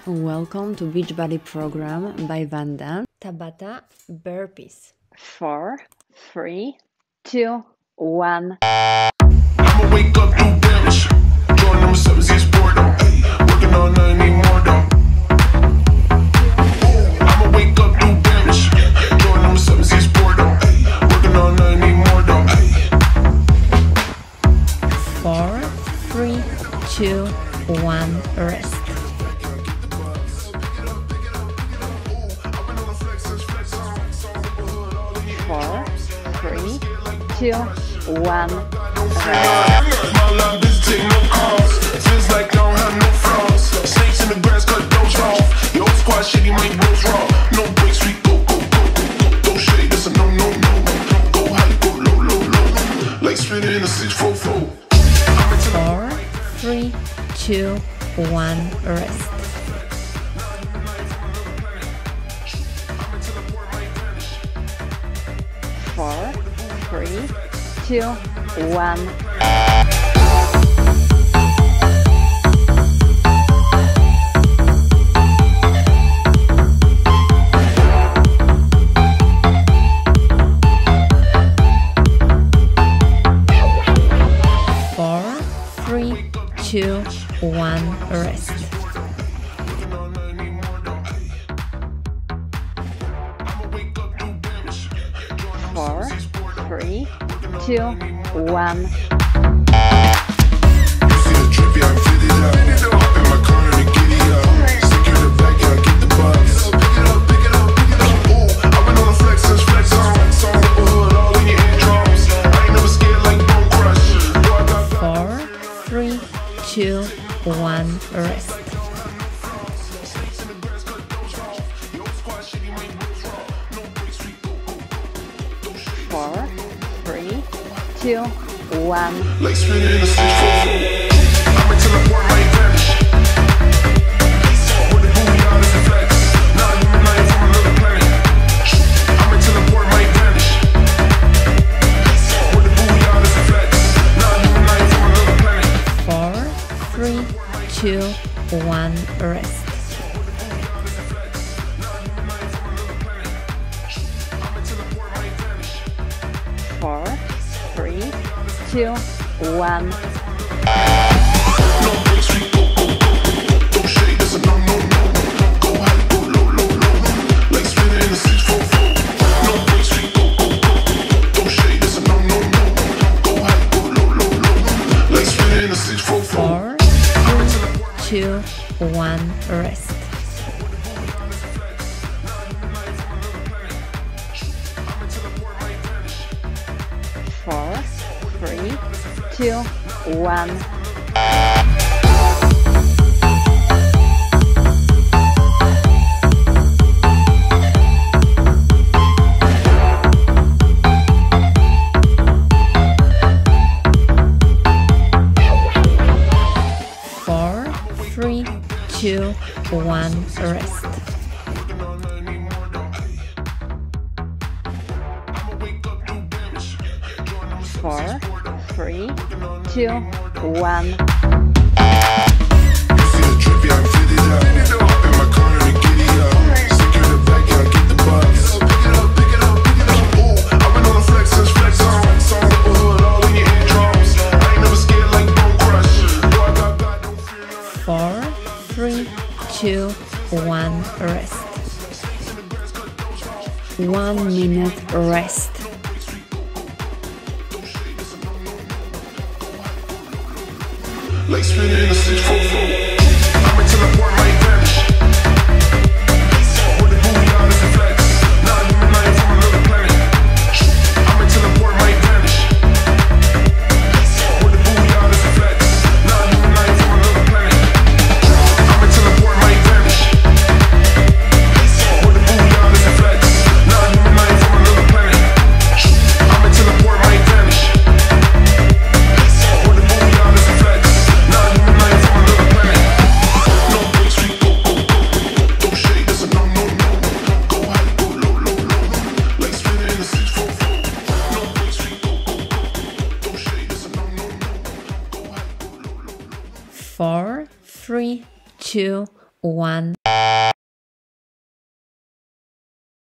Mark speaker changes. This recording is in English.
Speaker 1: Welcome to Beachbody program by Wanda. Tabata burpees.
Speaker 2: 4, 3, 2, 1.
Speaker 3: I'ma wake up, do damage. Join number 7, see boredom. Working all night, need more though. I'ma wake up, do damage. Join number 7, see boredom. Working all night, need more though.
Speaker 1: 4, 3, 2, 1, rest.
Speaker 2: 4, 3, 2, 1.
Speaker 3: My love is take no calls. Feels like I don't have no flaws. Snakes in the grass, cut those off. Your squad shitty, my bros raw. No breaks, we go, go, go, go, go. Don't shade, that's a no, no, no. Go high, go low, low, low. Like spinning in a 644.
Speaker 1: 4, 3, 2, 1, rest.
Speaker 2: 4, 3, 2, 1.
Speaker 1: 4, 3, 2, 1, rest.
Speaker 2: 4, 3, 2, 1.
Speaker 1: Three, two, one, rest.
Speaker 2: 4, 3, 2, 1.
Speaker 3: Like spinning in a 644. I'm until I pour my vanish. With the booty out as a flex. Now I'm human life from another planet. I'm until I pour my vanish. With the booty out as a flex. Now I'm human life from another planet.
Speaker 1: 4, 3, 2, 1, rest.
Speaker 2: 4, 3, 2, 1.
Speaker 3: No breaks, we go, go, go, go. Don't shade, that's a no, no, no. Go high, go low, low, low. Like spinning in a 644. No breaks, we go, go, go, go. Don't shade, that's a no, no, no. Go high, go low, low, low. Like spinning in a 644.
Speaker 1: 4, 3, 2, 1, rest.
Speaker 2: 4, 3, 2, 1.
Speaker 1: 4, 3, 2, 1, rest.
Speaker 2: 4, 3, 2, 1.
Speaker 1: Four, three, two, one, rest. 1 minute rest.
Speaker 3: Like spinning in a 644. I'm until I pour my vanish. With the booty out as a flex. Now I'm human life from another planet. I'm until I pour my vanish. With the booty out as a flex. Now I'm human life from another planet. I'm until I pour my vanish. With the booty out as a flex. Now I'm human life from another planet. I'm until I pour my vanish. With the booty out as a flex. Now I'm human life from another planet. No breaks, we go, go, go, go. Don't shade, that's a no, no, no. Go high, go low, low, low. Like spinning in a 644. No breaks, we go, go, go, go. Don't shade, that's a no, no, no. Go high, go low, low, low.
Speaker 1: 4, 3, 2, 1,